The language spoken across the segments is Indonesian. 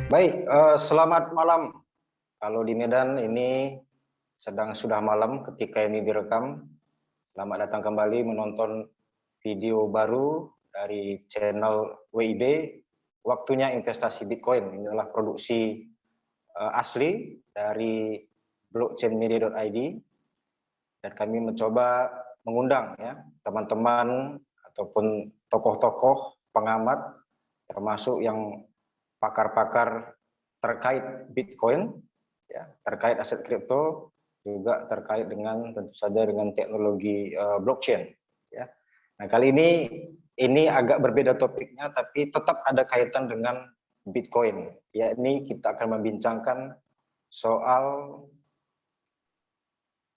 Baik, selamat malam. Kalau di Medan ini sudah malam ketika ini direkam. Selamat datang kembali menonton video baru dari channel WIB. Waktunya investasi Bitcoin. Ini adalah produksi asli dari blockchainmedia.id, dan kami mencoba mengundang ya teman-teman ataupun tokoh-tokoh pengamat, termasuk yang pakar-pakar terkait Bitcoin, ya, terkait aset kripto, juga terkait dengan tentu saja dengan teknologi blockchain. Ya. Nah kali ini agak berbeda topiknya, tapi tetap ada kaitan dengan Bitcoin. Yakni kita akan membincangkan soal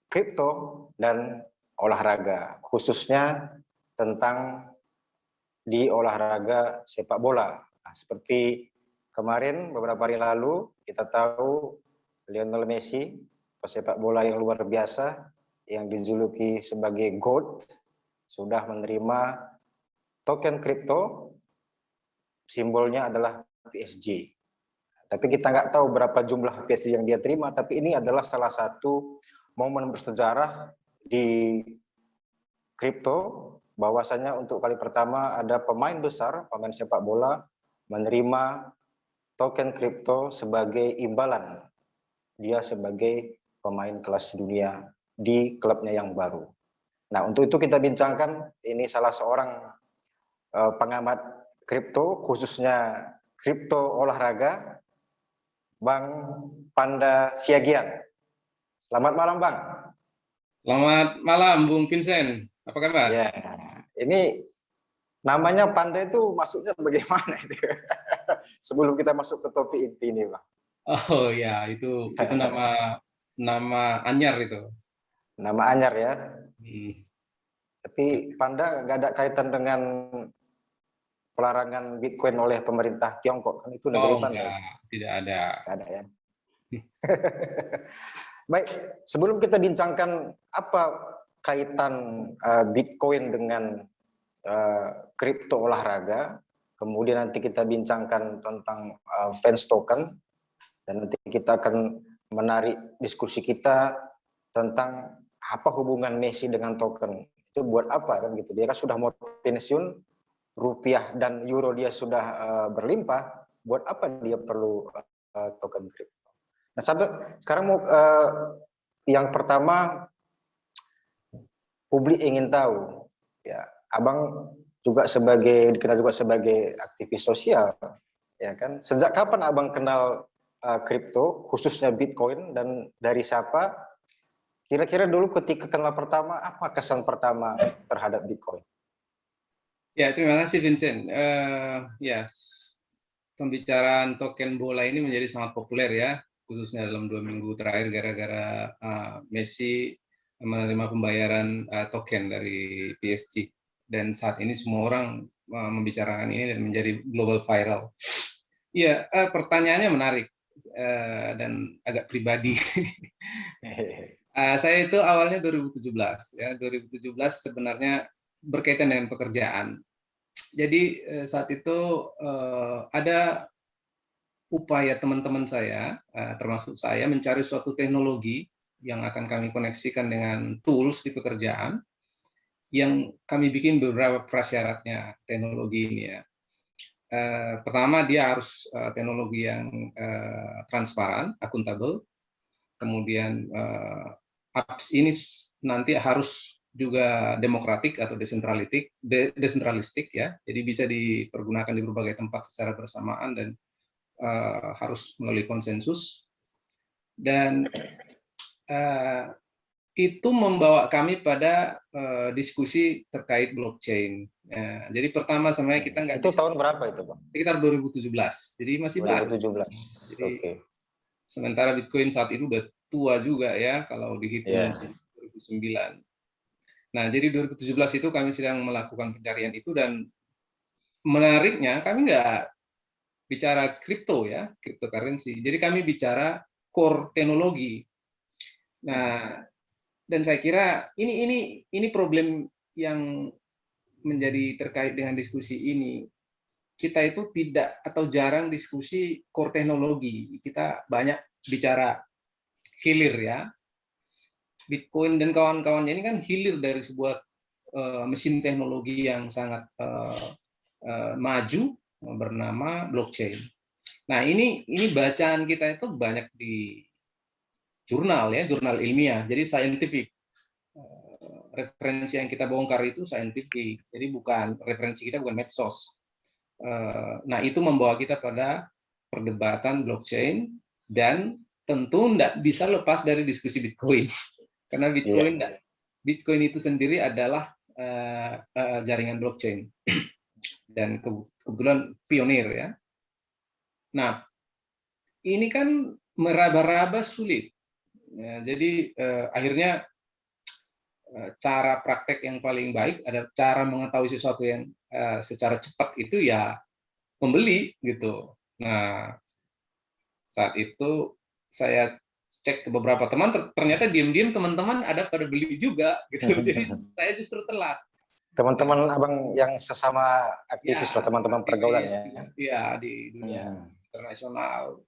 kripto dan olahraga, khususnya tentang di olahraga sepak bola. Nah, seperti kemarin beberapa hari lalu kita tahu Lionel Messi, pesepak bola yang luar biasa yang dijuluki sebagai GOAT, sudah menerima token kripto, simbolnya adalah PSG. Tapi kita nggak tahu berapa jumlah PSG yang dia terima, tapi ini adalah salah satu momen bersejarah di kripto, bahwasanya untuk kali pertama ada pemain besar, pemain sepak bola menerima token kripto sebagai imbalan dia sebagai pemain kelas dunia di klubnya yang baru. Nah, untuk itu kita bincangkan, ini salah seorang pengamat kripto, khususnya kripto olahraga, Bang Panda Siagian. Selamat malam, Bang. Selamat malam, Bung Vincent. Apa kabar? Ya, ini namanya Panda itu masuknya bagaimana itu? Sebelum kita masuk ke topik inti ini, Bang. Oh ya, itu nama anyar itu. Nama anyar ya. Hmm. Tapi Panda nggak ada kaitan dengan pelarangan Bitcoin oleh pemerintah Tiongkok, kan itu negeri Oh Panda. enggak, tidak ada. Nggak ada ya. Baik, sebelum kita bincangkan apa kaitan Bitcoin dengan kripto olahraga, kemudian nanti kita bincangkan tentang fans token, dan nanti kita akan menarik diskusi kita tentang apa hubungan Messi dengan token. Itu buat apa kan gitu. Dia kan sudah mau pensiun, rupiah dan euro dia sudah berlimpah, buat apa dia perlu token kripto. Nah, sampai sekarang mau yang pertama publik ingin tahu, ya, Abang juga kita juga sebagai aktivis sosial, ya kan. Sejak kapan Abang kenal kripto, khususnya Bitcoin, dan dari siapa? Kira-kira dulu ketika kenal pertama, apa kesan pertama terhadap Bitcoin? Ya, terima kasih Vincent. Ya, pembicaraan token bola ini menjadi sangat populer ya, khususnya dalam 2 minggu terakhir gara-gara Messi menerima pembayaran token dari PSG. Dan saat ini semua orang membicarakan ini dan menjadi global viral. Iya, pertanyaannya menarik dan agak pribadi. Saya itu awalnya 2017 ya, 2017 sebenarnya berkaitan dengan pekerjaan. Jadi saat itu ada upaya teman-teman saya, termasuk saya, mencari suatu teknologi yang akan kami koneksikan dengan tools di pekerjaan, yang kami bikin beberapa prasyaratnya teknologi ini ya. Pertama dia harus teknologi yang transparan, akuntabel. Kemudian apps ini nanti harus juga demokratik atau desentralistik ya. Jadi bisa dipergunakan di berbagai tempat secara bersamaan dan harus melalui konsensus. Dan itu membawa kami pada diskusi terkait blockchain. Jadi pertama sebenarnya kita nggak Itu bisa. tahun berapa itu, Bang? Sekitar 2017, jadi masih baru. 2017. Jadi Oke. sementara Bitcoin saat itu udah tua juga ya, kalau dihitung Ya. masih 2009. Nah, jadi 2017 itu kami sedang melakukan pencarian itu, dan menariknya kami nggak bicara kripto ya, cryptocurrency. Jadi kami bicara core teknologi. Nah, dan saya kira ini problem yang menjadi terkait dengan diskusi ini. kita itu tidak atau jarang diskusi core teknologi. Kita banyak bicara hilir ya. Bitcoin dan kawan-kawannya ini kan hilir dari sebuah mesin teknologi yang sangat maju bernama blockchain. Nah, ini bacaan kita itu banyak di jurnal ya, jurnal ilmiah. Jadi scientific. Referensi yang kita bongkar itu scientific. Jadi referensi kita bukan medsos. Nah, itu membawa kita pada perdebatan blockchain dan tentu tidak bisa lepas dari diskusi Bitcoin. Karena Bitcoin itu sendiri adalah jaringan blockchain dan kebetulan pionir ya. Nah, ini kan meraba-raba sulit. Ya, jadi akhirnya cara praktek yang paling baik ada cara mengetahui sesuatu yang secara cepat itu ya membeli gitu. Nah, saat itu saya cek ke beberapa teman, ternyata diam-diam teman-teman ada pada beli juga gitu. Jadi saya justru telat. Teman-teman abang yang sesama aktivis Ya, lah, teman-teman pergaulan ya. Iya, di dunia internasional.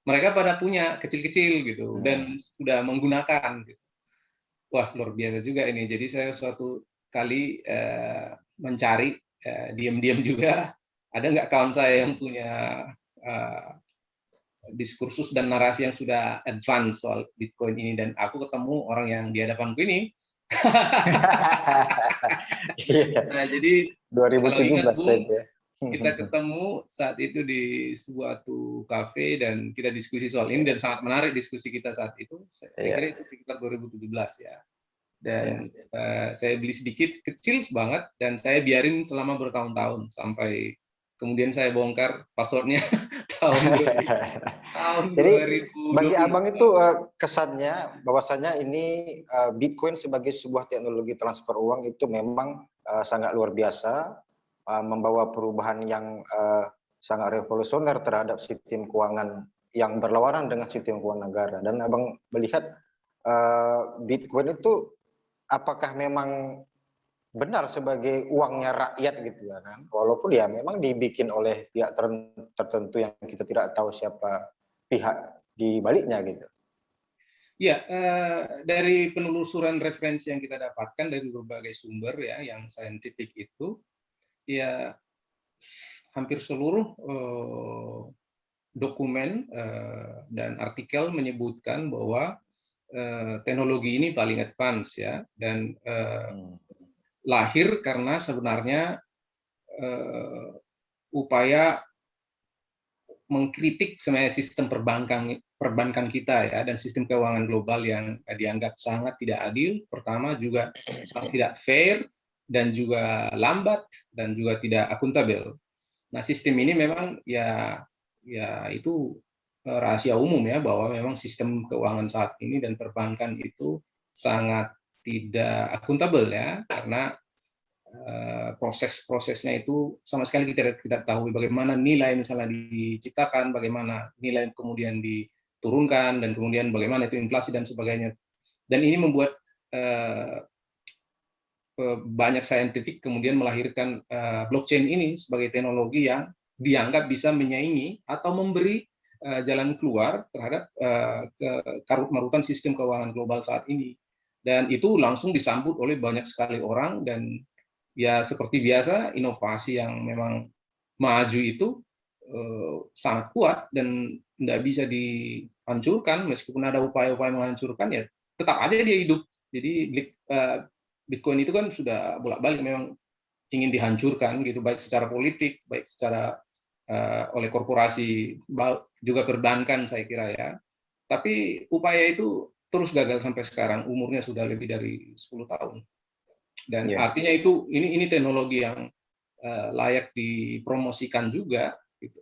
Mereka pada punya kecil-kecil gitu dan sudah menggunakan gitu. Wah, luar biasa juga ini. Jadi saya suatu kali mencari diam-diam juga, ada nggak kawan saya yang punya diskursus dan narasi yang sudah advance soal Bitcoin ini, dan aku ketemu orang yang di hadapanku ini. Nah, jadi 2017 ya, kita ketemu saat itu di suatu kafe dan kita diskusi soal ini dan sangat menarik diskusi kita saat itu. Saya kira itu sekitar 2017 ya. Dan saya beli sedikit, kecil banget, dan saya biarin selama bertahun-tahun sampai kemudian saya bongkar passwordnya tahun 2000. Jadi bagi abang itu kesannya bahwasanya ini Bitcoin sebagai sebuah teknologi transfer uang itu memang sangat luar biasa, membawa perubahan yang sangat revolusioner terhadap sistem keuangan yang berlawanan dengan sistem keuangan negara. Dan abang melihat Bitcoin itu apakah memang benar sebagai uangnya rakyat gitu ya kan, walaupun ya memang dibikin oleh pihak tertentu yang kita tidak tahu siapa pihak di baliknya gitu. Ya, dari penelusuran referensi yang kita dapatkan dari berbagai sumber ya yang saintifik itu, ya hampir seluruh dokumen dan artikel menyebutkan bahwa teknologi ini paling advance ya, dan lahir karena sebenarnya upaya mengkritik sebenarnya sistem perbankan kita ya, dan sistem keuangan global yang dianggap sangat tidak adil. Pertama juga sangat tidak fair dan juga lambat dan juga tidak akuntabel. Nah, sistem ini memang ya itu rahasia umum ya, bahwa memang sistem keuangan saat ini dan perbankan itu sangat tidak akuntabel ya, karena proses-prosesnya itu sama sekali kita tidak tahu bagaimana nilai misalnya diciptakan, bagaimana nilai kemudian diturunkan, dan kemudian bagaimana itu inflasi dan sebagainya. Dan ini membuat banyak saintifik kemudian melahirkan blockchain ini sebagai teknologi yang dianggap bisa menyaingi atau memberi jalan keluar terhadap karut-marutan sistem keuangan global saat ini. Dan itu langsung disambut oleh banyak sekali orang, dan ya seperti biasa inovasi yang memang maju itu sangat kuat dan tidak bisa dihancurkan. Meskipun ada upaya-upaya menghancurkan, ya tetap aja dia hidup. Jadi Bitcoin itu kan sudah bolak-balik memang ingin dihancurkan gitu, baik secara politik, baik secara oleh korporasi, juga perbankan saya kira ya. Tapi upaya itu terus gagal sampai sekarang, umurnya sudah lebih dari 10 tahun. Dan artinya itu ini teknologi yang layak dipromosikan juga gitu.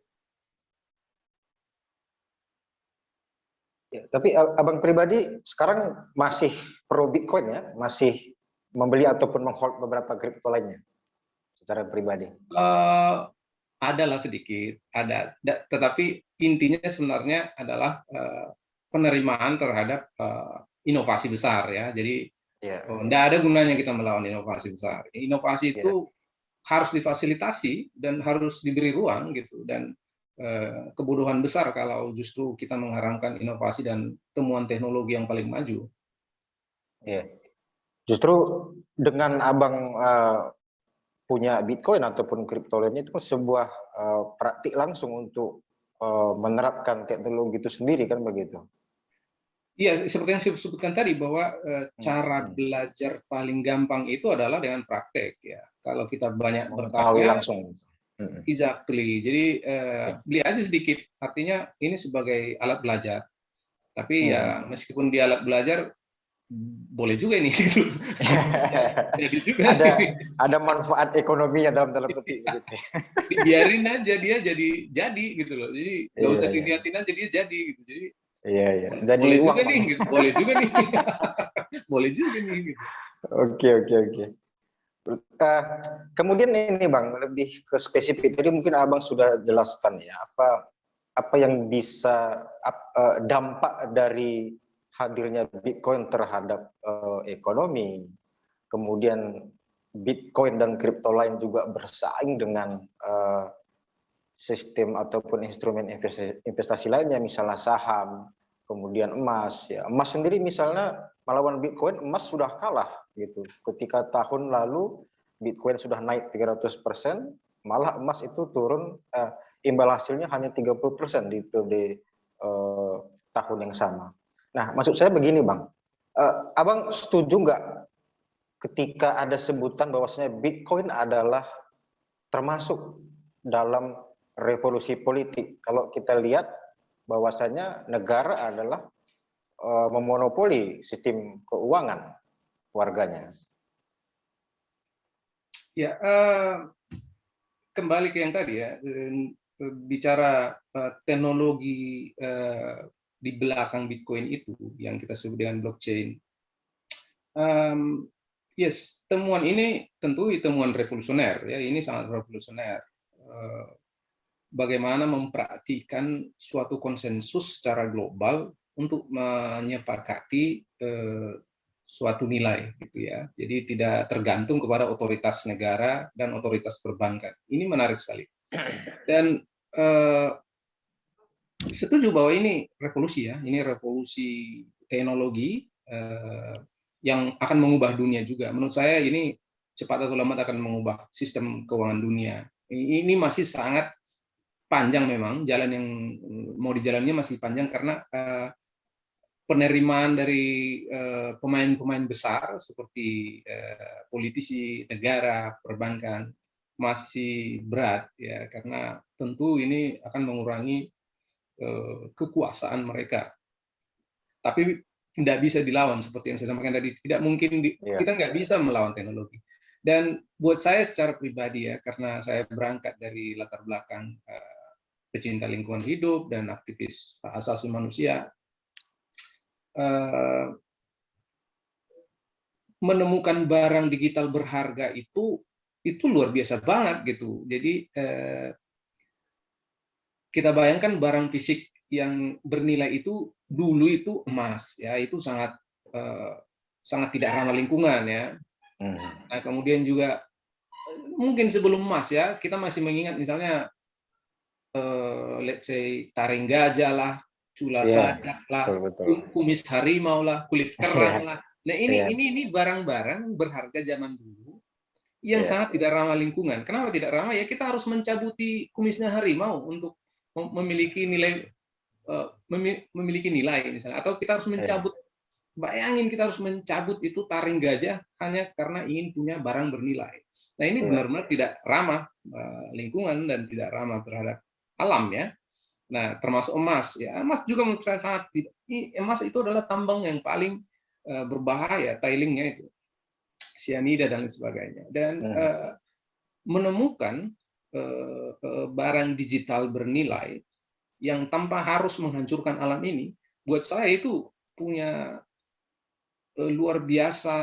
Ya, tapi abang pribadi sekarang masih pro Bitcoin ya, masih membeli ataupun menghold beberapa kripto lainnya secara pribadi? Adalah sedikit, ada, tetapi intinya sebenarnya adalah penerimaan terhadap inovasi besar ya. Jadi tidak ada gunanya kita melawan inovasi besar. Inovasi itu harus difasilitasi dan harus diberi ruang gitu, dan kebodohan besar kalau justru kita mengharamkan inovasi dan temuan teknologi yang paling maju. Ya. Justru dengan abang punya Bitcoin ataupun kripto lainnya itu kan sebuah praktik langsung untuk menerapkan teknologi itu sendiri kan begitu. Iya, seperti yang saya sebutkan tadi bahwa cara belajar paling gampang itu adalah dengan praktek ya. Kalau kita banyak Mengetahui bertanya, langsung. exactly. Jadi beli aja sedikit. Artinya ini sebagai alat belajar. Tapi ya meskipun dia alat belajar, boleh juga ini gitu. Jadi juga ada manfaat ekonominya dalam petik begitu. Dibiarin aja dia jadi gitu loh. Jadi nggak usah Iya. dilihatin aja dia jadi gitu. Jadi Iya. Jadi boleh uang, juga Bang. nih, gitu. Boleh juga nih. Boleh juga nih gitu. Oke. Kemudian ini Bang, lebih ke spesifik tadi mungkin Abang sudah jelaskan ya, apa yang bisa dampak dari hadirnya Bitcoin terhadap ekonomi, kemudian Bitcoin dan kripto lain juga bersaing dengan sistem ataupun instrumen investasi lainnya, misalnya saham, kemudian emas. Ya, emas sendiri misalnya melawan Bitcoin, emas sudah kalah gitu. Ketika tahun lalu Bitcoin sudah naik 300%, malah emas itu turun, imbal hasilnya hanya 30% di periode tahun yang sama. Nah, maksud saya begini Bang, Abang setuju nggak ketika ada sebutan bahwasanya Bitcoin adalah termasuk dalam revolusi politik? Kalau kita lihat bahwasanya negara adalah memonopoli sistem keuangan warganya. Ya, kembali ke yang tadi ya, bicara teknologi di belakang Bitcoin itu yang kita sebut dengan blockchain. Yes, temuan ini tentu temuan revolusioner ya, ini sangat revolusioner. Bagaimana mempraktikkan suatu konsensus secara global untuk menyepakati suatu nilai gitu ya. Jadi tidak tergantung kepada otoritas negara dan otoritas perbankan. Ini menarik sekali. Dan setuju bahwa ini revolusi ya, ini revolusi teknologi yang akan mengubah dunia juga. Menurut saya ini cepat atau lambat akan mengubah sistem keuangan dunia. Ini masih sangat panjang memang, jalan yang mau dijalannya masih panjang karena penerimaan dari pemain-pemain besar seperti politisi, negara, perbankan masih berat ya, karena tentu ini akan mengurangi kekuasaan mereka. Tapi tidak bisa dilawan seperti yang saya sampaikan tadi. Tidak mungkin kita nggak bisa melawan teknologi. Dan buat saya secara pribadi ya, karena saya berangkat dari latar belakang pecinta lingkungan hidup dan aktivis hak asasi manusia, menemukan barang digital berharga itu luar biasa banget gitu. Jadi kita bayangkan barang fisik yang bernilai itu dulu itu emas ya, itu sangat tidak ramah lingkungan ya. Nah, kemudian juga mungkin sebelum emas ya, kita masih mengingat misalnya let's say taring gajah lah, cula badak lah, kumis harimau lah, kulit kerang lah. Nah, ini barang-barang berharga zaman dulu yang sangat tidak ramah lingkungan. Kenapa tidak ramah? Ya kita harus mencabuti kumisnya harimau untuk memiliki nilai misalnya, atau kita harus mencabut, bayangin kita harus mencabut itu taring gajah hanya karena ingin punya barang bernilai. Nah, ini benar-benar tidak ramah lingkungan dan tidak ramah terhadap alam ya. Nah, termasuk emas ya. Emas juga menurut saya sangat tidak. Emas itu adalah tambang yang paling berbahaya, tailingnya itu sianida dan lain sebagainya. Dan menemukan barang digital bernilai yang tanpa harus menghancurkan alam ini, buat saya itu punya luar biasa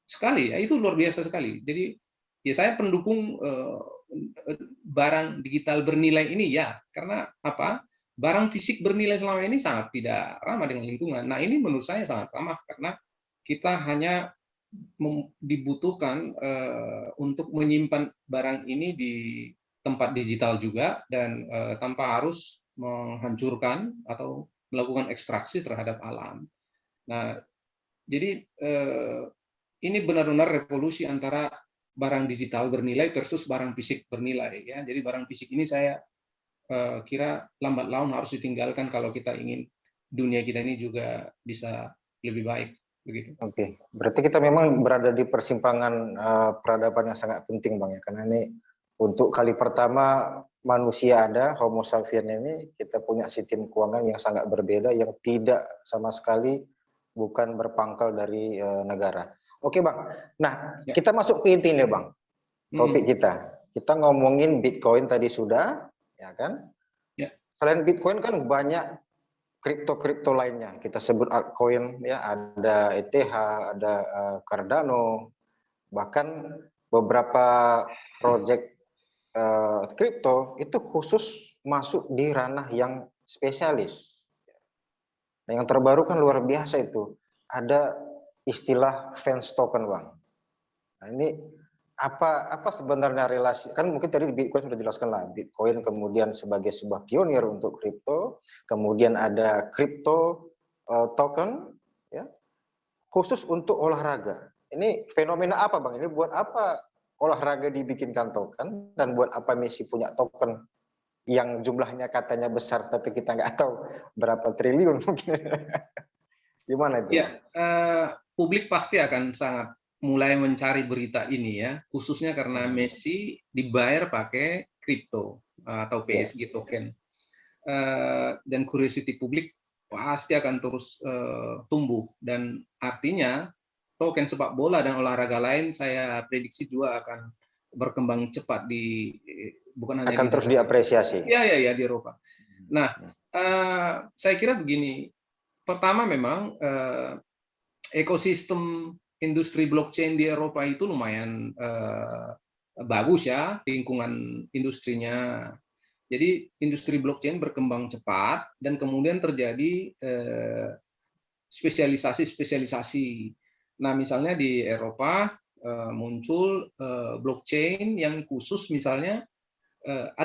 sekali ya, itu luar biasa sekali. Jadi ya saya pendukung barang digital bernilai ini ya, karena apa? Barang fisik bernilai selama ini sangat tidak ramah dengan lingkungan. Nah, ini menurut saya sangat ramah karena kita hanya dibutuhkan untuk menyimpan barang ini di tempat digital juga dan tanpa harus menghancurkan atau melakukan ekstraksi terhadap alam. Nah, jadi ini benar-benar revolusi antara barang digital bernilai versus barang fisik bernilai ya. Jadi barang fisik ini saya kira lambat laun harus ditinggalkan kalau kita ingin dunia kita ini juga bisa lebih baik begitu. Oke, berarti kita memang berada di persimpangan peradaban yang sangat penting Bang ya, karena ini untuk kali pertama manusia ada, Homo sapiens ini kita punya sistem keuangan yang sangat berbeda, yang tidak sama sekali bukan berpangkal dari negara. Oke Bang, nah Ya. kita masuk ke intinya Bang, topik kita. Kita ngomongin Bitcoin tadi sudah, ya kan? Ya. Selain Bitcoin kan banyak kripto lainnya, kita sebut altcoin ya, ada ETH, ada Cardano, bahkan beberapa project kripto itu khusus masuk di ranah yang spesialis. Nah, yang terbaru kan luar biasa itu, ada istilah fans token Bang. Nah ini apa sebenarnya relasi, kan mungkin tadi di Bitcoin sudah jelaskan lah, Bitcoin kemudian sebagai sebuah pionir untuk kripto, kemudian ada kripto token ya khusus untuk olahraga. Ini fenomena apa Bang? Ini buat apa olahraga dibikinkan token, dan buat apa Messi punya token yang jumlahnya katanya besar tapi kita nggak tahu berapa triliun mungkin. Gimana itu Bang? Ya, publik pasti akan sangat mulai mencari berita ini ya, khususnya karena Messi dibayar pakai kripto atau PSG token. Dan curiosity publik pasti akan terus tumbuh, dan artinya token sepak bola dan olahraga lain saya prediksi juga akan berkembang cepat bukan hanya Akan di terus dalam, diapresiasi. ya di Eropa. Nah, saya kira begini. Pertama memang ekosistem industri blockchain di Eropa itu lumayan bagus ya, lingkungan industrinya. Jadi industri blockchain berkembang cepat dan kemudian terjadi spesialisasi-spesialisasi. Nah, misalnya di Eropa muncul blockchain yang khusus, misalnya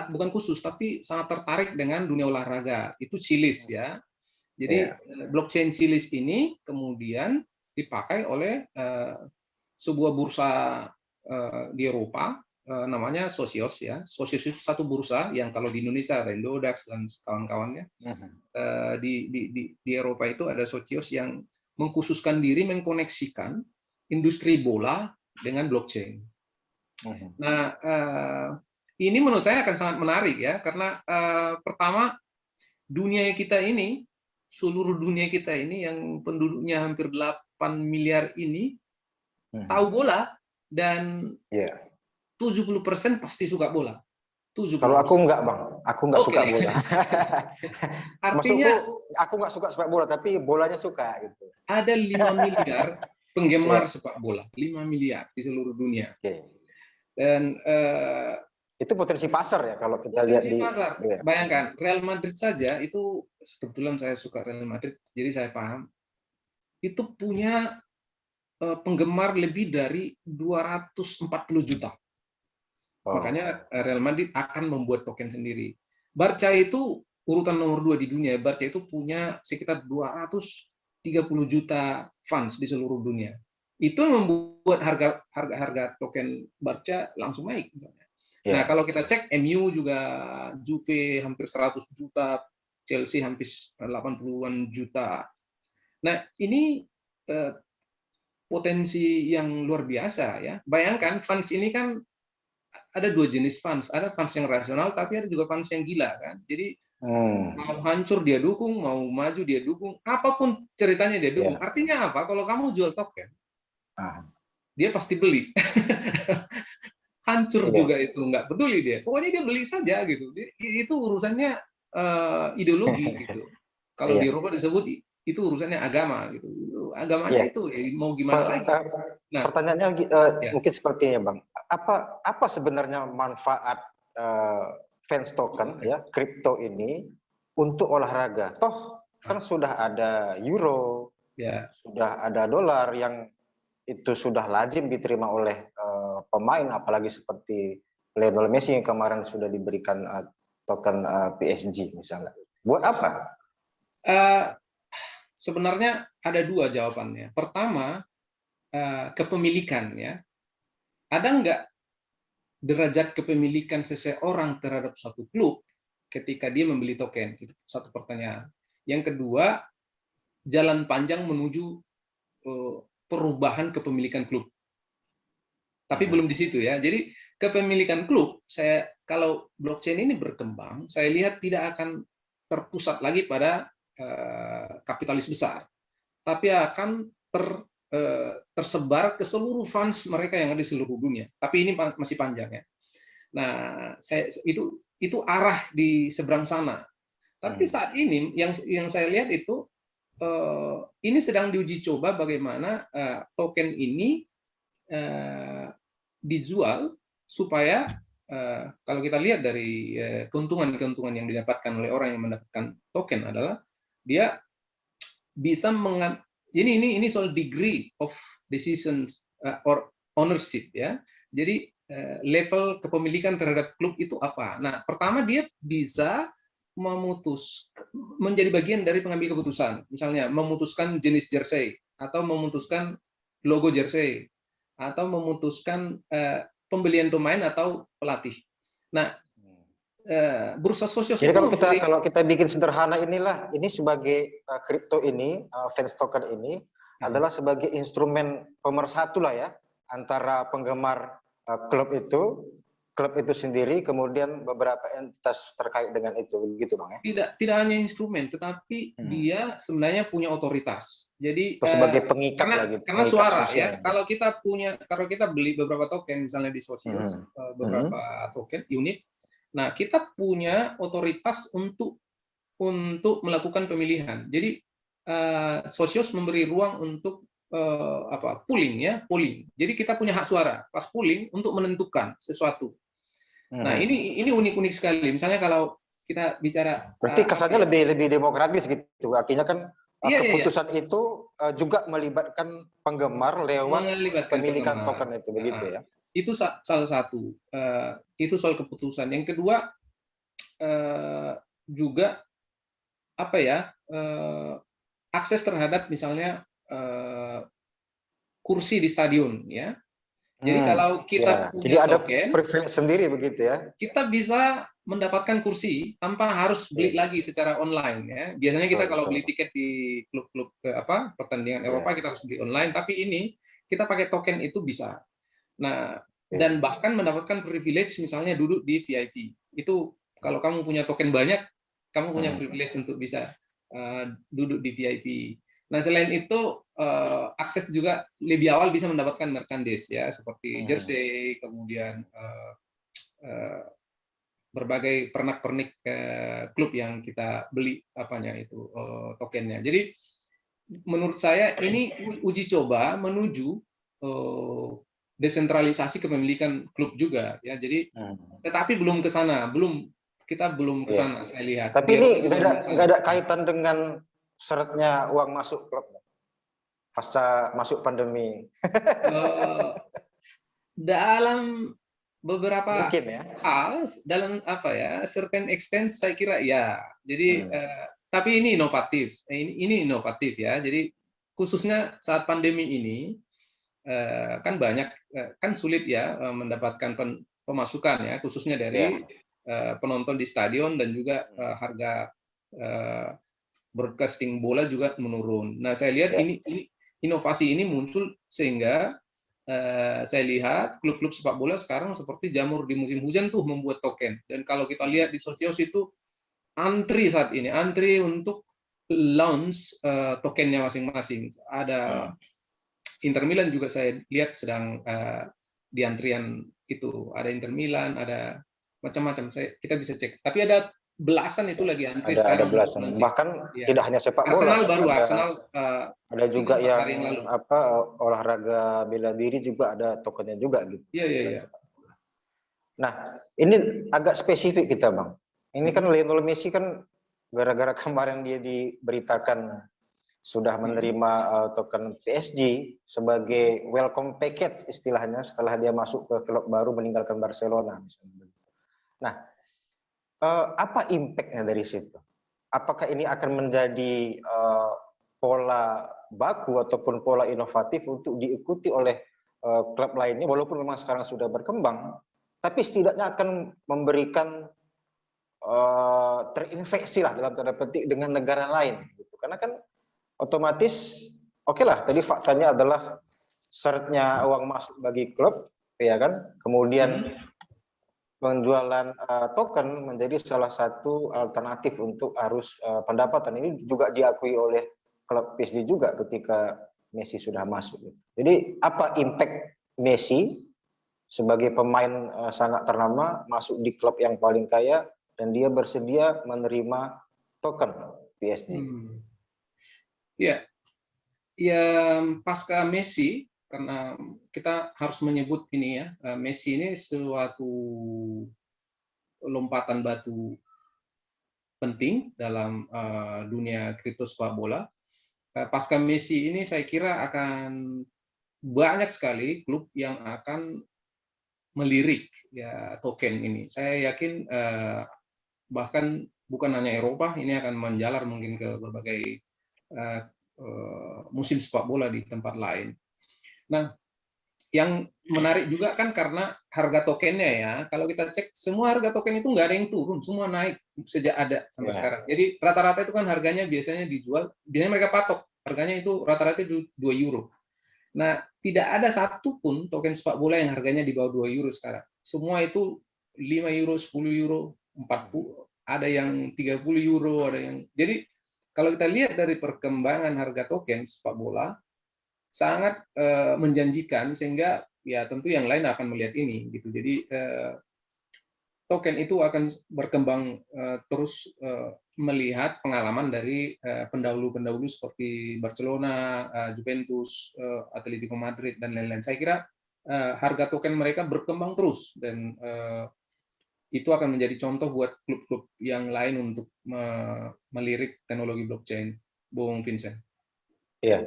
bukan khusus tapi sangat tertarik dengan dunia olahraga. Itu Cilis ya. Jadi blockchain Cilis ini kemudian dipakai oleh sebuah bursa di Eropa, namanya Socios ya. Socios itu satu bursa yang kalau di Indonesia ada Indodax dan kawan-kawannya. Di Eropa itu ada Socios yang mengkhususkan diri mengkoneksikan industri bola dengan blockchain. Nah, ini menurut saya akan sangat menarik ya, karena pertama dunia kita ini, seluruh dunia kita ini yang penduduknya hampir 8 miliar ini tahu bola, dan 70% pasti suka bola. 70%. Kalau aku enggak Bang, aku enggak suka bola. Artinya aku enggak suka sepak bola, tapi bolanya suka gitu. Ada 5 miliar penggemar sepak bola, 5 miliar di seluruh dunia. Dan itu potensi pasar ya kalau kita lihat di pasar. Bayangkan Real Madrid saja itu, kebetulan saya suka Real Madrid, jadi saya paham. Itu punya penggemar lebih dari 240 juta. Makanya Real Madrid akan membuat token sendiri. Barca itu urutan nomor 2 di dunia. Barca itu punya sekitar 230 juta fans di seluruh dunia. Itu yang membuat harga token Barca langsung naik. Nah, kalau kita cek MU juga, Juve hampir 100 juta, Chelsea hampir 80-an juta. Nah, ini potensi yang luar biasa ya. Bayangkan fans ini kan ada 2 jenis fans, ada fans yang rasional tapi ada juga fans yang gila kan. Jadi mau hancur dia dukung, mau maju dia dukung, apapun ceritanya dia dukung. Artinya apa? Kalau kamu jual token, dia pasti beli. Hancur juga itu, nggak peduli dia. Pokoknya dia beli saja gitu. Itu urusannya ideologi gitu. Kalau di Eropa disebut itu urusannya agama gitu. Agamanya itu mau gimana lagi. Nah, pertanyaannya mungkin seperti ini Bang. Apa sebenarnya manfaat fans token ya, kripto ini untuk olahraga? Toh kan sudah ada euro, sudah ada dolar yang itu sudah lazim diterima oleh pemain, apalagi seperti Lionel Messi yang kemarin sudah diberikan token PSG misalnya. Buat apa? Sebenarnya ada dua jawabannya. Pertama, kepemilikan ya. Ada nggak derajat kepemilikan seseorang terhadap suatu klub ketika dia membeli token? Itu satu pertanyaan. Yang kedua, jalan panjang menuju perubahan kepemilikan klub. Tapi belum di situ ya. Jadi kepemilikan klub, kalau blockchain ini berkembang, saya lihat tidak akan terpusat lagi pada kapitalis besar, tapi akan tersebar ke seluruh fans mereka yang ada di seluruh dunia. Tapi ini masih panjang ya. Nah, itu arah di seberang sana. Tapi saat ini yang saya lihat itu ini sedang diuji coba bagaimana token ini dijual supaya kalau kita lihat dari keuntungan-keuntungan yang didapatkan oleh orang yang mendapatkan token adalah dia bisa ini soal degree of decisions or ownership ya. Jadi level kepemilikan terhadap klub itu apa? Nah, pertama dia bisa menjadi bagian dari pengambil keputusan. Misalnya memutuskan jenis jersey atau memutuskan logo jersey atau memutuskan pembelian pemain atau pelatih. Nah, bursa sosial. Jadi kalau kita bikin sederhana ini sebagai kripto ini, fans token ini adalah sebagai instrumen pemersatu lah ya antara penggemar klub itu sendiri, kemudian beberapa entitas terkait dengan itu, begitu Bang ya? Tidak hanya instrumen, tetapi dia sebenarnya punya otoritas. Jadi sebagai pengikat lagi. Karena suara ya. Kalau kita beli beberapa token misalnya di Socios, beberapa token unit, nah kita punya otoritas untuk melakukan pemilihan. Jadi Socios memberi ruang untuk polling. Jadi kita punya hak suara pas polling untuk menentukan sesuatu. Nah, ini unik-unik sekali. Misalnya kalau kita bicara, berarti kesannya lebih demokratis gitu. Artinya kan keputusan itu juga melibatkan penggemar lewat pemilikan token itu, begitu ya. Itu salah satu. Itu soal keputusan. Yang kedua juga akses terhadap misalnya kursi di stadion ya. Jadi kalau kita punya token, ada privilege sendiri begitu ya. Kita bisa mendapatkan kursi tanpa harus beli lagi secara online ya. Biasanya kita kalau beli tiket di klub-klub pertandingan Eropa kita harus beli online, tapi ini kita pakai token itu bisa. Nah, dan bahkan mendapatkan privilege misalnya duduk di VIP. Itu kalau kamu punya token banyak, kamu punya privilege untuk bisa duduk di VIP. Nah, selain itu akses juga lebih awal bisa mendapatkan merchandise ya, seperti jersey, kemudian berbagai pernak-pernik klub yang kita beli tokennya. Jadi menurut saya ini uji coba menuju desentralisasi kepemilikan klub juga ya. Jadi tetapi belum ke sana, kita belum ke sana saya lihat. Tapi ini nggak ada kaitan dengan syaratnya uang masuk klub pasca masuk pandemi. Dalam beberapa mungkin ya hal, dalam certain extent saya kira ya. Jadi tapi ini inovatif. Ini inovatif ya. Jadi khususnya saat pandemi ini kan banyak kan sulit ya mendapatkan pemasukan ya, khususnya dari penonton di stadion, dan juga harga broadcasting bola juga menurun. Nah, saya lihat ini inovasi ini muncul sehingga saya lihat klub-klub sepak bola sekarang seperti jamur di musim hujan tuh membuat token. Dan kalau kita lihat di Socios itu antri saat ini, antri untuk launch tokennya masing-masing. Ada Inter Milan juga saya lihat sedang di antrian itu. Ada Inter Milan, ada macam-macam. Kita bisa cek. Tapi ada belasan itu lagi antri sekarang. Ada belasan. Bahkan tidak hanya sepak bola. Arsenal baru, Arsenal ada juga yang olahraga bela diri juga ada tokennya juga gitu. Iya. Nah, ini agak spesifik kita, Bang. Ini kan Lionel Messi kan gara-gara kemarin dia diberitakan sudah menerima token PSG sebagai welcome package istilahnya setelah dia masuk ke klub baru meninggalkan Barcelona misalnya. Nah, apa impact-nya dari situ? Apakah ini akan menjadi pola baku ataupun pola inovatif untuk diikuti oleh klub lainnya, walaupun memang sekarang sudah berkembang, tapi setidaknya akan memberikan terinfeksi lah dalam tanda petik dengan negara lain, gitu. Karena kan otomatis, oke lah, tadi faktanya adalah syaratnya uang masuk bagi klub, ya kan? Kemudian penjualan token menjadi salah satu alternatif untuk arus pendapatan. Ini juga diakui oleh klub PSG juga ketika Messi sudah masuk. Jadi apa impact Messi sebagai pemain sangat ternama masuk di klub yang paling kaya dan dia bersedia menerima token PSG? Ya, ya pasca Messi, karena kita harus menyebut ini ya, Messi ini suatu lompatan batu penting dalam dunia kripto sepak bola. Pasca Messi ini saya kira akan banyak sekali klub yang akan melirik ya token ini. Saya yakin bahkan bukan hanya Eropa, ini akan menjalar mungkin ke berbagai musim sepak bola di tempat lain. Nah, yang menarik juga kan karena harga tokennya ya. Kalau kita cek semua harga token itu nggak ada yang turun, semua naik sejak ada sampai sekarang. Jadi rata-rata itu kan harganya biasanya dijual, biasanya mereka patok harganya itu rata-rata 2 euro. Nah, tidak ada satupun token sepak bola yang harganya di bawah 2 euro sekarang. Semua itu 5 euro, 10 euro, 40, ada yang 30 euro, ada yang. Jadi kalau kita lihat dari perkembangan harga token sepak bola sangat menjanjikan, sehingga ya tentu yang lain akan melihat ini gitu. Jadi token itu akan berkembang terus melihat pengalaman dari pendahulu-pendahulu seperti Barcelona, Juventus, Atletico Madrid dan lain-lain. Saya kira harga token mereka berkembang terus dan itu akan menjadi contoh buat klub-klub yang lain untuk melirik teknologi blockchain, Bung Vincent. Iya.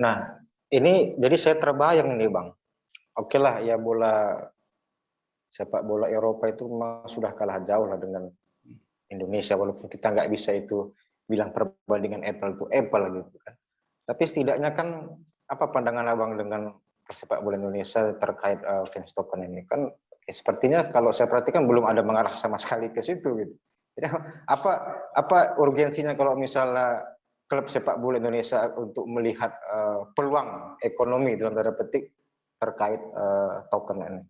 Nah, ini jadi saya terbayang nih Bang. Oke lah, ya sepak bola Eropa itu memang sudah kalah jauh lah dengan Indonesia, walaupun kita nggak bisa itu bilang perbandingan apple to apple gitu kan. Tapi setidaknya kan apa pandangan Abang dengan persepak bola Indonesia terkait fans token ini? Kan sepertinya kalau saya perhatikan belum ada mengarah sama sekali ke situ gitu. Jadi apa urgensinya kalau misalnya klub sepak bola Indonesia untuk melihat peluang ekonomi dalam tanda petik terkait token ini?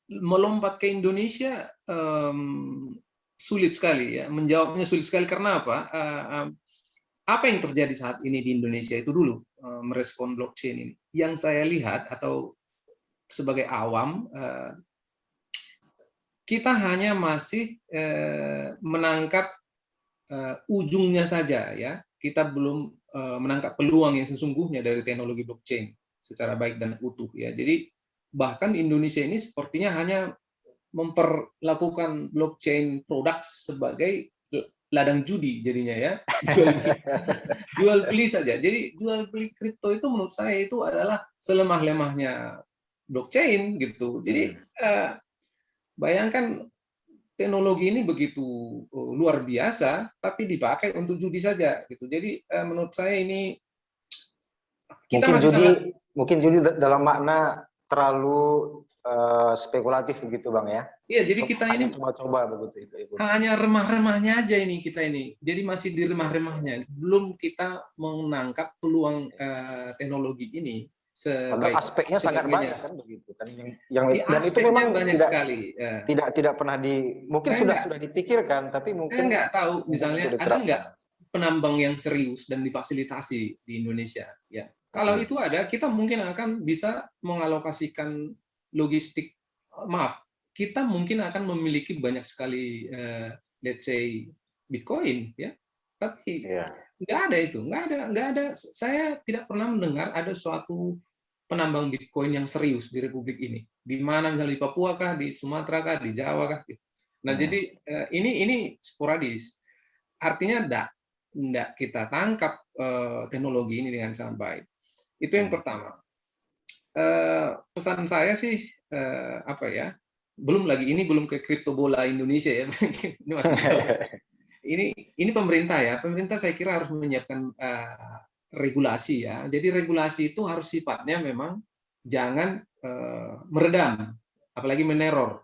Melompat ke Indonesia sulit sekali ya, menjawabnya sulit sekali karena apa? Apa yang terjadi saat ini di Indonesia itu dulu merespon blockchain ini. Yang saya lihat atau sebagai awam, kita hanya masih menangkap ujungnya saja ya. Kita belum menangkap peluang yang sesungguhnya dari teknologi blockchain secara baik dan utuh ya. Jadi bahkan Indonesia ini sepertinya hanya memperlakukan blockchain produk sebagai ladang judi jadinya ya, jual beli saja. Jadi jual beli kripto itu menurut saya itu adalah selemah-lemahnya blockchain gitu. Jadi bayangkan teknologi ini begitu luar biasa, tapi dipakai untuk judi saja gitu. Jadi menurut saya ini kita mungkin judi dalam makna terlalu spekulatif begitu Bang ya. Iya, jadi kita ini coba-coba begitu itu. Hanya remah-remahnya aja ini kita ini. Jadi masih di remah-remahnya. Belum kita menangkap peluang teknologi ini sebaik. Aspeknya sangat banyak kan begitu kan. Dan itu memang banyak sekali. Tidak pernah mungkin sudah dipikirkan tapi mungkin saya nggak tahu misalnya ada nggak penambang yang serius dan difasilitasi di Indonesia ya. Kalau itu ada, kita mungkin akan bisa mengalokasikan logistik. Maaf, kita mungkin akan memiliki banyak sekali, let's say Bitcoin, ya. Tapi nggak ada itu, nggak ada. Saya tidak pernah mendengar ada suatu penambang Bitcoin yang serius di Republik ini. Di mana misalnya di Papua kah, di Sumatera kah, di Jawa kah? Nah, jadi ini sporadis. artinya enggak kita tangkap teknologi ini dengan sangat baik. Itu yang pertama. Pesan saya sih apa ya? Ini belum ke kripto bola Indonesia ya. Ini masih jauh. Ini pemerintah ya. Pemerintah saya kira harus menyiapkan regulasi ya. Jadi regulasi itu harus sifatnya memang jangan meredam, apalagi meneror,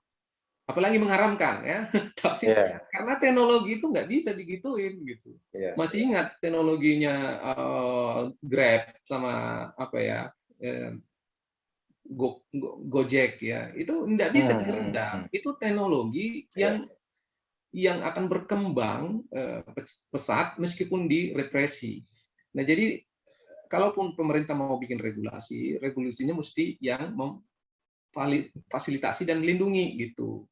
apalagi mengharamkan ya. Tapi karena teknologi itu nggak bisa digituin gitu. Masih ingat teknologinya Grab sama apa ya? Gojek ya, itu nggak bisa diredam. Itu teknologi yang akan berkembang pesat meskipun direpresi. Nah, jadi kalaupun pemerintah mau bikin regulasinya mesti yang memfasilitasi dan melindungi gitu.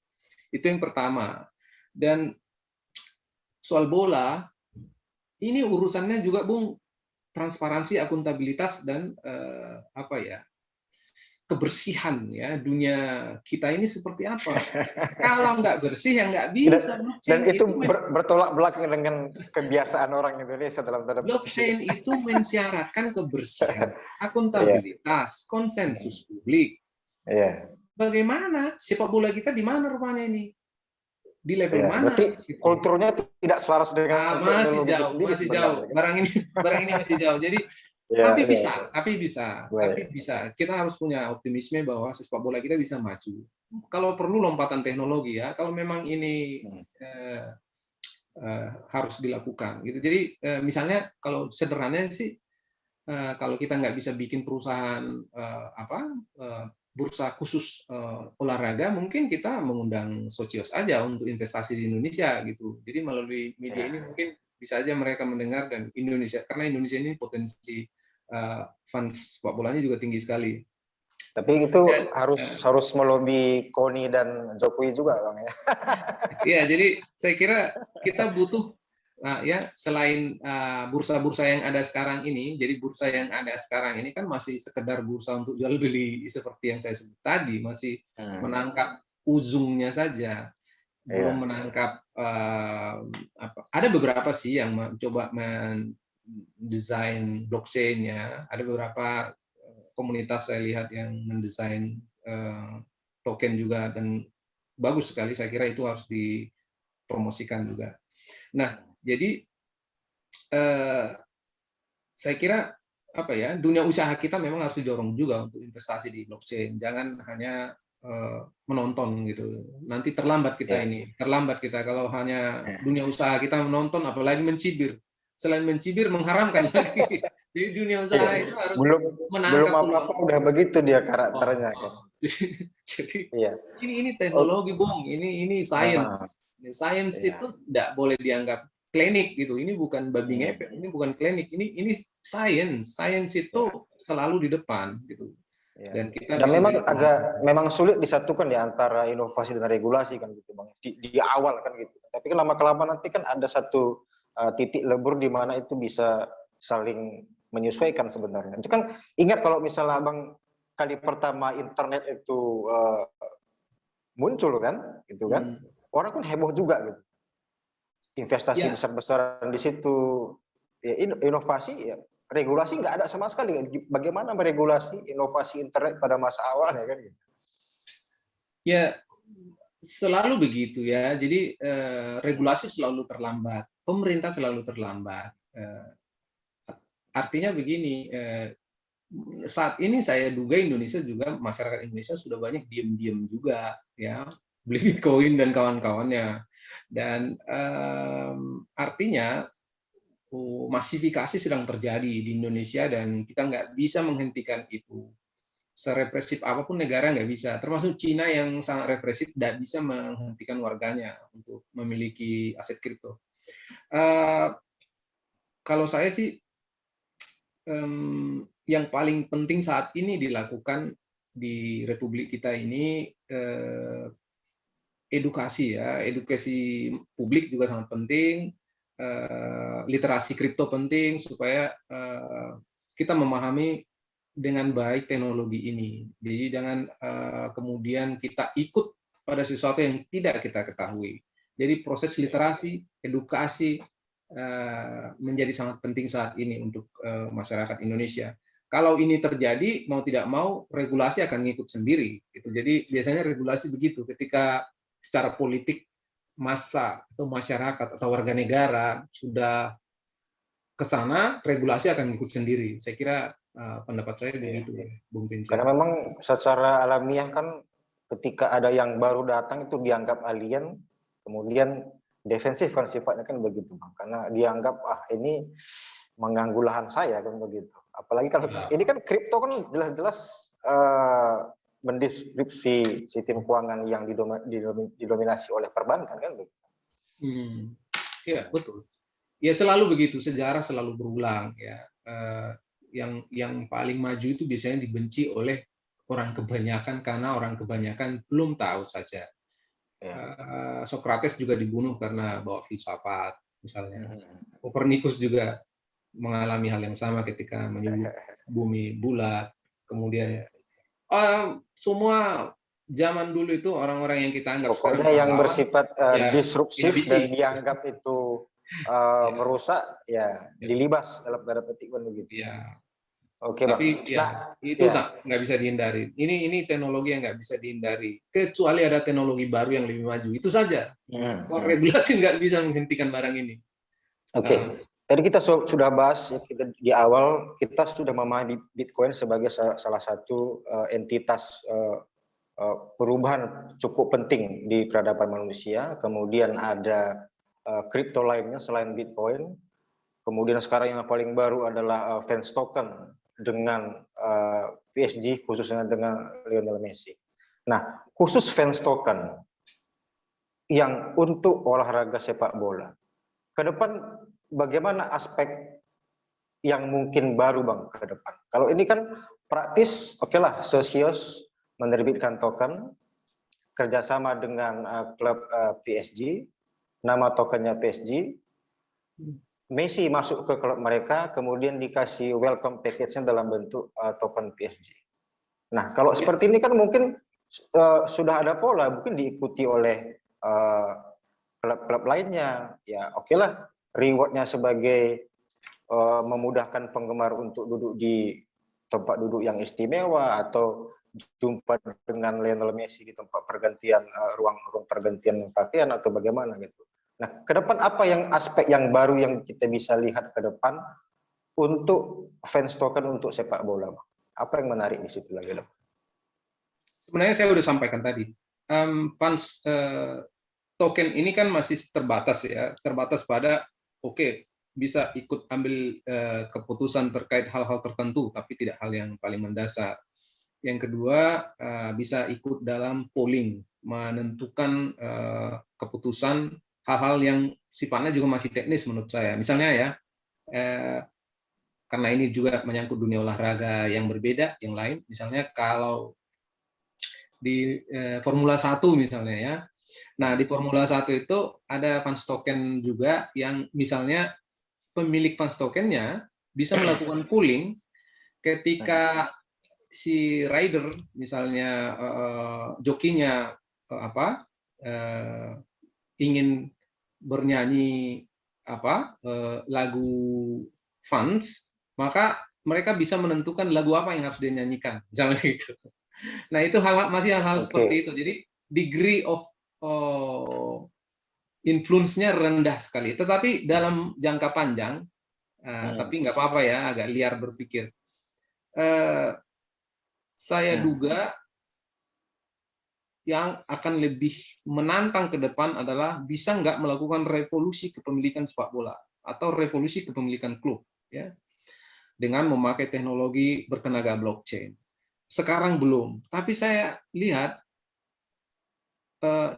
Itu yang pertama. Dan soal bola, ini urusannya juga, Bung, transparansi, akuntabilitas dan apa ya? Kebersihan ya, dunia kita ini seperti apa. Kalau nggak bersih ya nggak bisa. Dan itu bertolak belakang dengan kebiasaan orang Indonesia dalam tanda petik. Blockchain itu mensyaratkan kebersihan, akuntabilitas, konsensus publik. Bagaimana sepak bola kita di mana rupanya ini? Di level mana? Berarti kulturnya tidak selaras dengan masih jauh. Barang ini masih jauh. Jadi tapi bisa. Kita harus punya optimisme bahwa sepak bola kita bisa maju. Kalau perlu lompatan teknologi ya. Kalau memang ini harus dilakukan gitu. Jadi misalnya kalau sederhananya sih, kalau kita nggak bisa bikin perusahaan bursa khusus olahraga, mungkin kita mengundang Socios aja untuk investasi di Indonesia gitu. Jadi melalui media ini mungkin bisa aja mereka mendengar, dan Indonesia, karena Indonesia ini potensi fans sepak bolanya juga tinggi sekali. Tapi itu harus melobi Koni dan Jokowi juga, Bang ya. Iya, jadi saya kira kita butuh ya, selain bursa-bursa yang ada sekarang ini. Jadi bursa yang ada sekarang ini kan masih sekedar bursa untuk jual beli seperti yang saya sebut tadi, masih menangkap ujungnya saja. Belum menangkap ada beberapa sih yang mencoba mendesain blockchain-nya. Ada beberapa komunitas saya lihat yang mendesain token juga, dan bagus sekali. Saya kira itu harus dipromosikan juga. Nah, jadi saya kira apa ya, dunia usaha kita memang harus didorong juga untuk investasi di blockchain. Jangan hanya menonton gitu. Nanti terlambat kita kalau hanya dunia usaha kita menonton, apalagi mencibir. Selain mencibir, mengharamkan lagi. Jadi dunia usaha itu harus menangkap belum apa-apa udah begitu dia karakternya kan. Jadi ini teknologi, Bung. Ini science. Science itu tidak boleh dianggap klinik gitu. Ini bukan babi ngepet, ini bukan klinik. Ini science. Science itu selalu di depan gitu. Dan memang sulit disatukan di antara inovasi dan regulasi kan gitu, Bang. Di awal kan gitu. Tapi kan lama-kelamaan nanti kan ada satu titik lebur di mana itu bisa saling menyesuaikan sebenarnya. Itu kan ingat kalau misalnya Abang kali pertama internet itu muncul kan, gitu kan. Orang kan heboh juga gitu. Investasi besar-besaran di situ. Ya, inovasi ya, regulasi nggak ada sama sekali. Bagaimana meregulasi inovasi internet pada masa awal ya kan gitu. Ya, selalu begitu ya. Jadi regulasi selalu terlambat, pemerintah selalu terlambat. Artinya begini, saat ini saya duga Indonesia juga, masyarakat Indonesia sudah banyak diam-diam juga ya, beli Bitcoin dan kawan-kawannya. Dan artinya masifikasi sedang terjadi di Indonesia, dan kita nggak bisa menghentikan itu. Serepresif apapun negara nggak bisa, termasuk Cina yang sangat represif, tidak bisa menghentikan warganya untuk memiliki aset kripto. Kalau saya sih, yang paling penting saat ini dilakukan di Republik kita ini edukasi ya, edukasi publik juga sangat penting, literasi kripto penting supaya kita memahami dengan baik teknologi ini. Jadi jangan kemudian kita ikut pada sesuatu yang tidak kita ketahui. Jadi proses literasi, edukasi, menjadi sangat penting saat ini untuk masyarakat Indonesia. Kalau ini terjadi, mau tidak mau regulasi akan ngikut sendiri. Gitu. Jadi biasanya regulasi begitu, ketika secara politik massa atau masyarakat atau warga negara sudah ke sana, regulasi akan ngikut sendiri. Saya kira pendapat saya begitu, Bung Vincent. Karena memang secara alamiah kan ketika ada yang baru datang itu dianggap alien, kemudian defensif kan sifatnya kan begitu, Bang. Karena dianggap ini mengganggu lahan saya kan begitu. Apalagi kalau ini kan kripto kan jelas-jelas mendisrupsi sistem keuangan yang didominasi oleh perbankan kan begitu. Iya, betul. Ya selalu begitu, sejarah selalu berulang ya. Yang paling maju itu biasanya dibenci oleh orang kebanyakan karena orang kebanyakan belum tahu saja. Socrates juga dibunuh karena bawa filsafat misalnya. Copernicus juga mengalami hal yang sama ketika menyebut bumi bulat. Kemudian semua zaman dulu itu orang-orang yang kita anggap pokoknya sekarang yang bersifat disruptif dan dianggap itu merusak dilibas dalam tanda petik kan begitu. Oke, tapi Bang. Itu nggak bisa dihindari. Ini teknologi yang nggak bisa dihindari kecuali ada teknologi baru yang lebih maju, itu saja. Kalau regulasi nggak bisa menghentikan barang ini. Oke. Tadi kita sudah bahas kita di awal, kita sudah memahami Bitcoin sebagai salah satu entitas perubahan cukup penting di peradaban manusia. Kemudian ada kripto lainnya selain Bitcoin. Kemudian sekarang yang paling baru adalah fans token dengan PSG, khususnya dengan Lionel Messi. Nah, khusus fans token yang untuk olahraga sepak bola, ke depan bagaimana aspek yang mungkin baru, Bang, ke depan? Kalau ini kan praktis, okelah, Celsius menerbitkan token, kerjasama dengan klub PSG, nama tokennya PSG, Messi masuk ke klub mereka, kemudian dikasih welcome package-nya dalam bentuk token PSG. Nah, kalau seperti ini kan mungkin sudah ada pola, mungkin diikuti oleh klub-klub lainnya. Ya, okelah, reward-nya sebagai memudahkan penggemar untuk duduk di tempat duduk yang istimewa atau jumpa dengan Lionel Messi di tempat pergantian ruang pergantian pakaian atau bagaimana gitu. Nah, ke depan apa yang aspek yang baru yang kita bisa lihat ke depan untuk fans token untuk sepak bola? Apa yang menarik di situ lagi? Sebenarnya saya sudah sampaikan tadi, fans token ini kan masih terbatas ya, terbatas pada bisa ikut ambil keputusan terkait hal-hal tertentu, tapi tidak hal yang paling mendasar. Yang kedua, bisa ikut dalam polling, menentukan keputusan hal-hal yang sifatnya juga masih teknis menurut saya. Misalnya ya, karena ini juga menyangkut dunia olahraga yang berbeda, yang lain. Misalnya kalau di Formula 1 misalnya ya. Nah, di Formula 1 itu ada fans token juga yang misalnya pemilik fans tokennya bisa melakukan pooling ketika si rider misalnya jokinya ingin bernyanyi lagu fans, maka mereka bisa menentukan lagu apa yang harus dinyanyikan, misalnya gitu. Nah, itu masih hal-hal seperti itu. Jadi degree of influence-nya rendah sekali. Tetapi dalam jangka panjang, tapi nggak apa-apa ya, agak liar berpikir. Saya duga yang akan lebih menantang ke depan adalah bisa nggak melakukan revolusi kepemilikan sepak bola atau revolusi kepemilikan klub, ya, dengan memakai teknologi bertenaga blockchain. Sekarang belum, tapi saya lihat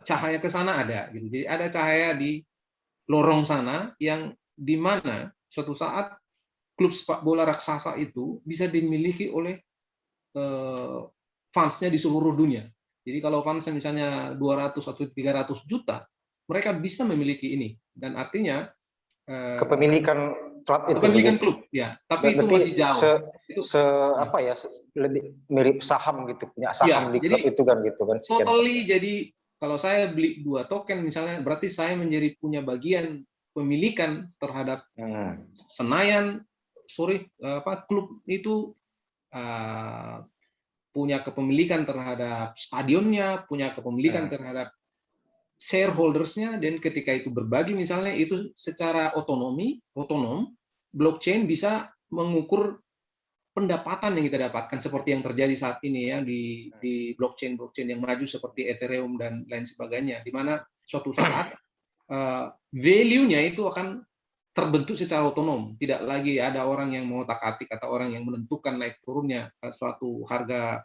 cahaya ke sana ada. Gitu. Jadi ada cahaya di lorong sana yang di mana suatu saat klub sepak bola raksasa itu bisa dimiliki oleh fansnya di seluruh dunia. Jadi kalau fansnya misalnya 200 atau 300 juta, mereka bisa memiliki ini. Dan artinya kepemilikan klub itu kepemilikan klub, ya. Tapi itu masih jauh. Lebih mirip saham gitu, punya saham di klub itu kan gitu kan. Totally, jadi kalau saya beli 2 token misalnya, berarti saya menjadi punya bagian kepemilikan terhadap Senayan, klub itu punya kepemilikan terhadap stadionnya, punya kepemilikan terhadap shareholders-nya, dan ketika itu berbagi misalnya itu secara otonom, blockchain bisa mengukur pendapatan yang kita dapatkan seperti yang terjadi saat ini ya di blockchain yang maju seperti Ethereum dan lain sebagainya, di mana suatu saat value-nya itu akan terbentuk secara otonom, tidak lagi ada orang yang mengotak-atik atau orang yang menentukan naik turunnya suatu harga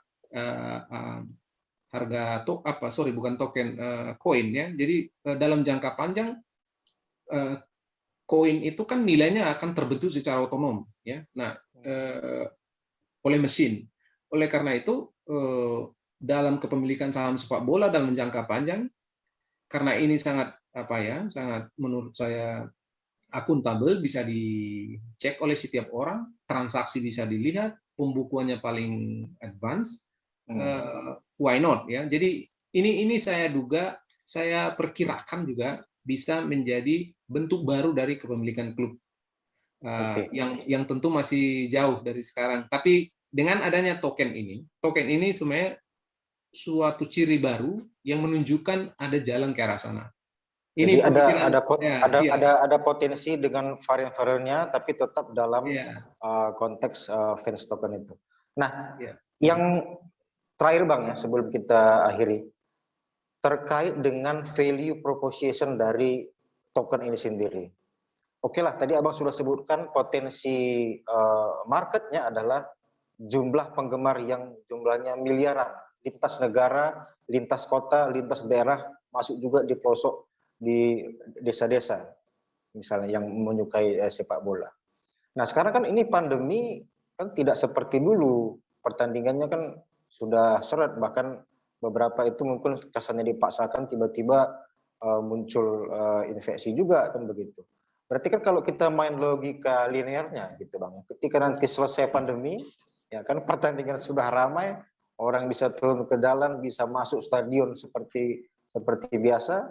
koin ya. Jadi dalam jangka panjang koin itu kan nilainya akan terbentuk secara otonom ya. Nah, oleh mesin. Oleh karena itu dalam kepemilikan saham sepak bola dalam jangka panjang, karena ini sangat sangat menurut saya akuntabel, bisa dicek oleh setiap orang, transaksi bisa dilihat, pembukuannya paling advance, why not ya. Jadi ini saya duga, saya perkirakan juga bisa menjadi bentuk baru dari kepemilikan klub. Yang tentu masih jauh dari sekarang. Tapi dengan adanya token ini sebenarnya suatu ciri baru yang menunjukkan ada jalan ke arah sana. Jadi ada potensi dengan varian-variannya, tapi tetap dalam konteks Fence token itu. Nah, yang terakhir Bang ya, sebelum kita akhiri, terkait dengan value proposition dari token ini sendiri. Oke lah, tadi Abang sudah sebutkan potensi marketnya adalah jumlah penggemar yang jumlahnya miliaran, lintas negara, lintas kota, lintas daerah, masuk juga di pelosok, di desa-desa, misalnya yang menyukai sepak bola. Nah sekarang kan ini pandemi, kan tidak seperti dulu, pertandingannya kan sudah seret, bahkan beberapa itu mungkin kesannya dipaksakan, tiba-tiba muncul infeksi juga, kan begitu. Berarti kan kalau kita main logika linearnya gitu Bang, ketika nanti selesai pandemi, ya kan pertandingan sudah ramai, orang bisa turun ke jalan, bisa masuk stadion seperti biasa,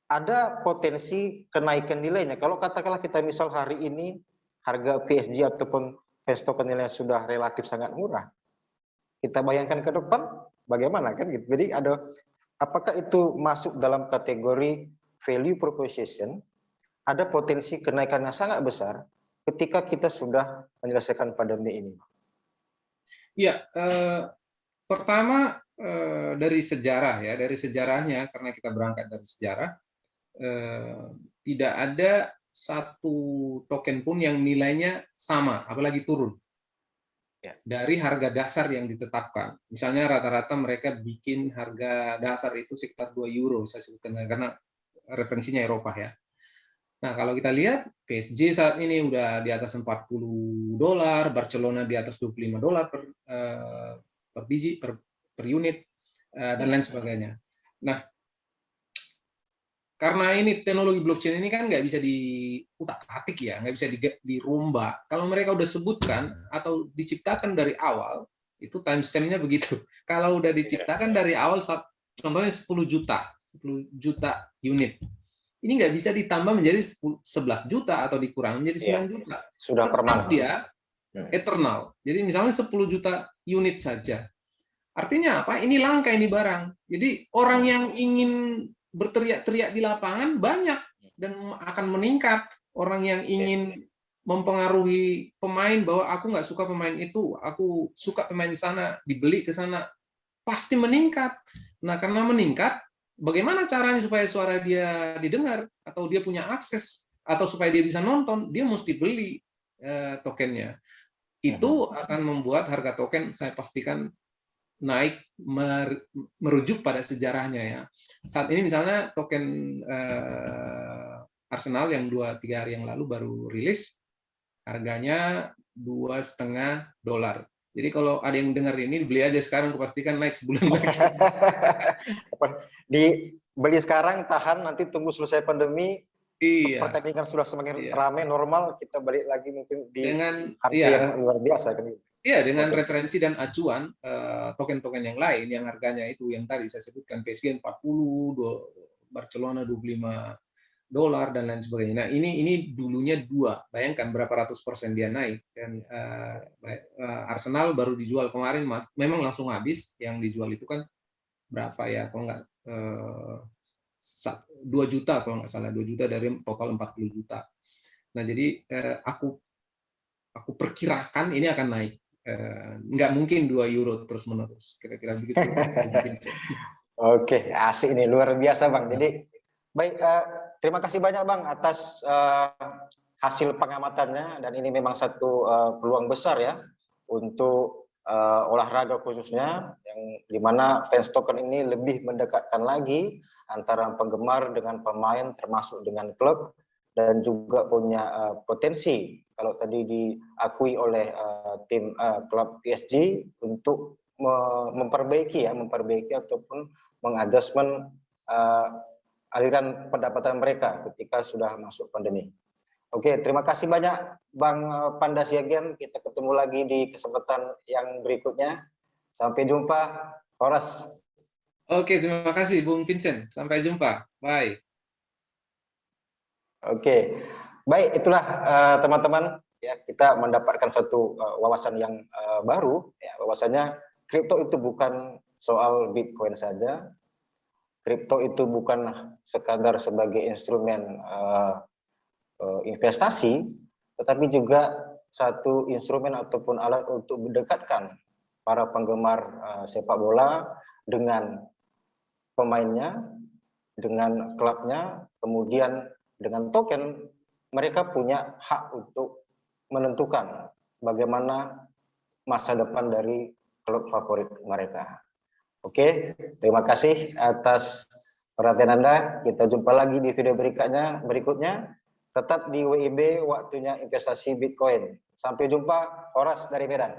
ada potensi kenaikan nilainya. Kalau katakanlah kita misal hari ini harga PSG ataupun Fence token nilainya sudah relatif sangat murah, kita bayangkan ke depan bagaimana kan gitu. Jadi apakah itu masuk dalam kategori value proposition? Ada potensi kenaikannya sangat besar ketika kita sudah menyelesaikan pandemi ini. Ya, pertama dari sejarah ya, dari sejarahnya, karena kita berangkat dari sejarah, tidak ada satu token pun yang nilainya sama, apalagi turun dari harga dasar yang ditetapkan. Misalnya rata-rata mereka bikin harga dasar itu sekitar 2 euro, saya sebutkan karena referensinya Eropa ya. Nah, kalau kita lihat PSG saat ini udah di atas $40, Barcelona di atas $25 per biji, per unit, dan lain sebagainya. Nah, karena ini teknologi blockchain ini kan nggak bisa diutak-atik ya, nggak bisa dirombak. Kalau mereka udah sebutkan atau diciptakan dari awal, itu timestamp-nya begitu. Kalau udah diciptakan dari awal, contohnya 10 juta unit. Ini nggak bisa ditambah menjadi 11 juta atau dikurangi menjadi 9 juta. Sudah permanen. Dia eternal. Jadi misalnya 10 juta unit saja. Artinya apa? Ini langka ini barang. Jadi orang yang ingin berteriak-teriak di lapangan banyak dan akan meningkat. Orang yang ingin mempengaruhi pemain bahwa aku nggak suka pemain itu, aku suka pemain sana, dibeli ke sana, pasti meningkat. Nah, karena meningkat, bagaimana caranya supaya suara dia didengar atau dia punya akses atau supaya dia bisa nonton, dia mesti beli tokennya. Itu akan membuat harga token saya pastikan naik, merujuk pada sejarahnya ya. Saat ini misalnya token Arsenal yang 2-3 hari yang lalu baru rilis, harganya $2,5. Jadi kalau ada yang dengar ini, beli aja sekarang, kupastikan naik sebulan lagi. Beli sekarang, tahan, nanti tunggu selesai pandemi, pertandingan sudah semakin ramai, normal, kita balik lagi mungkin di harga yang luar biasa. Kan? Iya, dengan referensi dan acuan token-token yang lain, yang harganya itu, yang tadi saya sebutkan, PSG 40, Barcelona 25 dolar dan lain sebagainya. Nah, ini dulunya 2. Bayangkan berapa ratus persen dia naik. Dan Arsenal baru dijual kemarin, memang langsung habis. Yang dijual itu kan berapa ya? Kalau nggak 2 juta kalau nggak salah, 2 juta dari total 40 juta. Nah, jadi aku perkirakan ini akan naik. Nggak mungkin 2 euro terus-menerus. Kira-kira begitu. Oke, asik ini, luar biasa Bang. Jadi, baik, terima kasih banyak Bang atas hasil pengamatannya, dan ini memang satu peluang besar ya untuk olahraga khususnya, yang dimana fans token ini lebih mendekatkan lagi antara penggemar dengan pemain, termasuk dengan klub, dan juga punya potensi kalau tadi diakui oleh tim klub PSG untuk memperbaiki ataupun mengadjustment aliran pendapatan mereka ketika sudah masuk pandemi. Oke, terima kasih banyak Bang Panda Siagian. Kita ketemu lagi di kesempatan yang berikutnya. Sampai jumpa, Horas. Oke, terima kasih Bung Vincent. Sampai jumpa. Bye. Oke, baik, itulah teman-teman, ya, kita mendapatkan satu wawasan yang baru, ya, bahwasanya kripto itu bukan soal Bitcoin saja. Kripto itu bukan sekadar sebagai instrumen investasi, tetapi juga satu instrumen ataupun alat untuk mendekatkan para penggemar sepak bola dengan pemainnya, dengan klubnya, kemudian dengan token. Mereka punya hak untuk menentukan bagaimana masa depan dari klub favorit mereka. Oke, terima kasih atas perhatian Anda. Kita jumpa lagi di video berikutnya. Tetap di WIB, waktunya investasi Bitcoin. Sampai jumpa, Horas dari Medan.